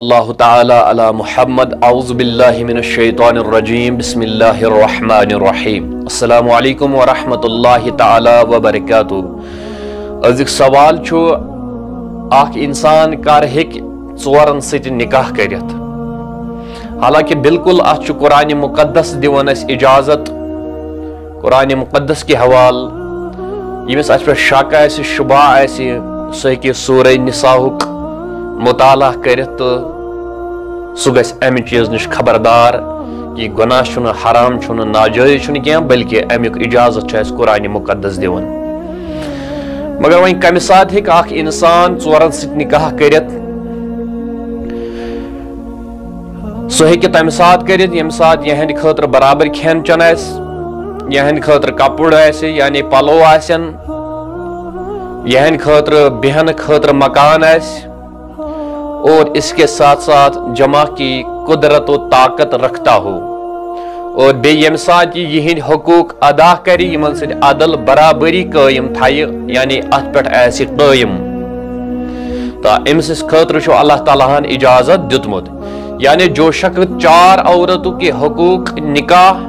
اللہ تعالی علی محمد اعوذ باللہ من الشیطان الرجیم بسم اللہ الرحمن الرحیم السلام علیکم ورحمۃ اللہ تعالی وبرکاتہ۔ ازک سوال چھو اخ انسان کر ہیک ژورن سۭتۍ نکاح کرت، حالانکہ بالکل اتھ چھُ قرآن مقدس دِوان اس اجازت۔ قرآن مقدس کے حوال یمس اتھ پہ شک آسہِ شبہ آسہِ سُہ ہیکہِ سورہ نساءُک مطالعہ کرت تو سہ گژھِ امہِ چیز نش خبردار کہ گناہ چھُنہٕ حرام چھُنہٕ ناجائز چھُنہٕ کینٛہہ بلکہ امیُک اجازت چھُ اسہِ قرآن مقدس دِوان۔ مگر وۄنۍ کمہِ ساتہٕ ہیکہِ اکھ انسان ژورن سۭتۍ نکاح کرت؟ سُہ ہیکہِ تمہِ ساتہٕ کرت ییٚمہِ ساتہٕ یہنٛدِ خٲطرٕ برابر کھٮ۪ن چٮ۪ن آسہِ، یہنٛدِ خٲطرٕ کپُر آسہِ یعنی پلو آسن، یہنٛدِ خٲطرٕ بیہنہٕ خٲطرٕ مکان آسہِ، اور اس کے ساتھ ساتھ جمع کی قدرت و طاقت رکھتا ہو، اور بے یم ساتھ یہند حقوق ادا کری یمن سے عدل برابری قائم تھائے یعنی ات پہ ایسی قائم تو امس خاطر چھو اللہ تعالیٰ ہن اجازت دتمت۔ یعنی جو شخص چار عورتوں کے حقوق نکاح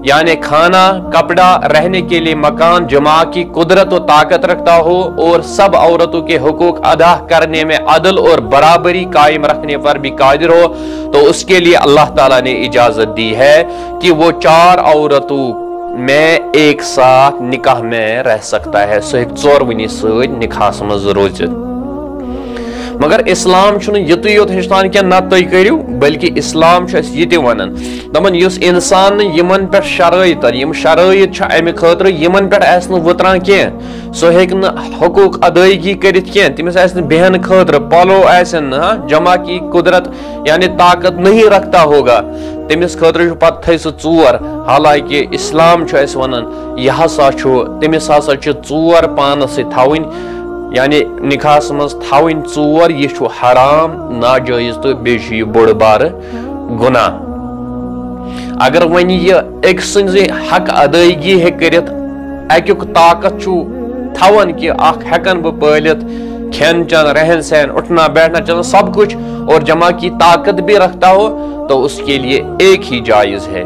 یعنی کھانا کپڑا رہنے کے لیے مکان جمع کی قدرت و طاقت رکھتا ہو اور سب عورتوں کے حقوق ادا کرنے میں عدل اور برابری قائم رکھنے پر بھی قادر ہو، تو اس کے لیے اللہ تعالیٰ نے اجازت دی ہے کہ وہ چار عورتوں میں ایک ساتھ نکاح میں رہ سکتا ہے، سو ایک ژورونی سۭتۍ نکاحس منٛز روزت۔ مگر اسلام چھُنہٕ یُتُے یوت ہیٚچھناوان کینٛہہ نہ تُہۍ کٔرِو، بلکہ اسلام چھُ اَسہِ یہِ تہِ وَنان دپان یُس انسان نہٕ یِمن پٮ۪ٹھ شرٲیِط یِم شرٲیِط چھِ امہِ خٲطرٕ یِمن پٮ۪ٹھ آسہِ نہٕ وُتران کینٛہہ، سُہ ہیٚکہِ نہٕ حقوق ادٲیگی کٔرِتھ کینٛہہ، تٔمِس آسہِ نہٕ بیہنہٕ خٲطرٕ پلو آسن نہٕ جمع کی قدرت یعنی طاقت نہیں رکھتا ہوگا، تٔمِس خٲطرٕ چھُ پتہٕ تھٲے سُہ ژور۔ حالانکہ اسلام چھُ اَسہِ وَنان یہِ ہسا چھُ تٔمِس ہسا چھِ ژور پانس سۭتۍ تھاوٕنۍ، یعنی نکاحس مز تھاوٕنۍ ژور، یہ چھُ حرام ناجائز تو بیٚیہِ چھُ یہِ بوٚڑ بارٕ گناہ۔ اگر وۄنۍ یہِ أکۍ سٕنٛزِ حق ادٲیگی ہیٚکہِ کٔرِتھ، اکیُک طاقت چھُ تھاوان کہ اکھ ہیٚکن بہٕ پٲلِتھ، کھٮ۪ن چٮ۪ن رہن سہن اٹھنا بیٹھنا چلنا سب کچھ اور جمع کی طاقت بھی رکھتا ہو، تو اس کے لیے ایک ہی جائز ہے۔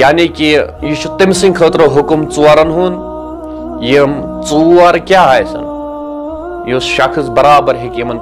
یعنی کہ یہ چھُ تٔمۍ سٕنٛدِ خٲطرٕ حکم ژورن ہُنٛد، یم ژور کیا آسن یُس شخص برابر ہیٚکہِ یمن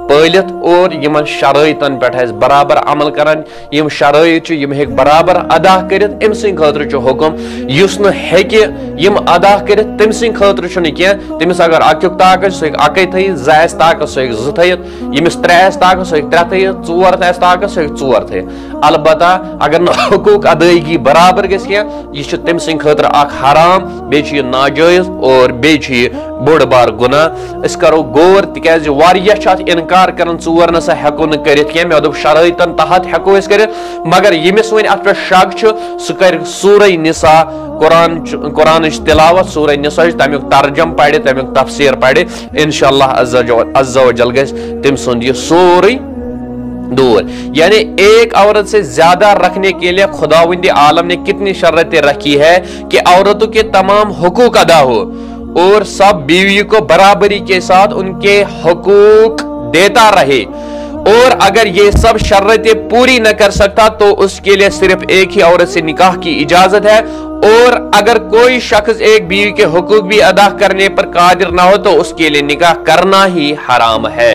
پٲلِتھ اور یمن شرٲیطن پٮ۪ٹھ آسہِ برابر عمل کران، یم شرٲیط چھِ یم ہیٚکہِ برابر ادا کٔرِتھ، أمۍ سٕنٛدِ خٲطرٕ چھُ حکم۔ یُس نہٕ ہیٚکہِ یم ادا کٔرِتھ تٔمۍ سٕنٛدِ خٲطرٕ چھُنہٕ کینٛہہ، تٔمِس اگر اکیُک طاقت سُہ ہیٚکہِ اکے تھٲیِتھ، زٕ آسہِ طاقت سُہ ہیٚکہِ زٕ تھٲیِتھ، ییٚمِس ترٛےٚ آسہِ طاقت سُہ ہیٚکہِ ترٛےٚ تھٲیِتھ، ژور آسہِ طاقت سُہ ہیٚکہِ ژور تھٲیِتھ۔ البتہ اگر نہٕ حقوق ادٲیگی برابر گژھِ کینٛہہ، یہِ چھُ تٔمۍ سٕنٛدِ خٲطرٕ اکھ حرام، بیٚیہِ چھُ یہِ ناجٲیز اور بیٚیہِ چھُ یہِ بوٚڑ بار گناہ۔ أسۍ کرو غور تِکیازِ واریاہ چھِ اتھ انکار کران ژور نسا ہیٚکو نہٕ کٔرِتھ کینٛہہ، مےٚ دوٚپ شرٲیطن تحت ہیٚکو أسۍ کٔرِتھ، مگر ییٚمِس وۄنۍ اتھ پٮ۪ٹھ شک چھُ سُہ کرِ سورہ نساء قرآنٕچ تلاوت، سورہ نساء تمیُک ترجم پرِ، تمیُک تفسیر پرِ، انشاءاللہ عز و جل گژھِ تٔمۍ سُنٛد یہِ سورُے دور۔ یعنی ایک عورت سے زیادہ رکھنے کے لیے خداوند عالم نے کتنی شرطیں رکھی ہے کہ عورتوں کے تمام حقوق ادا ہو اور سب بیوی کو برابری کے ساتھ ان کے حقوق دیتا رہے، اور اگر یہ سب شرطیں پوری نہ کر سکتا تو اس کے لیے صرف ایک ہی عورت سے نکاح کی اجازت ہے، اور اگر کوئی شخص ایک بیوی کے حقوق بھی ادا کرنے پر قادر نہ ہو تو اس کے لیے نکاح کرنا ہی حرام ہے۔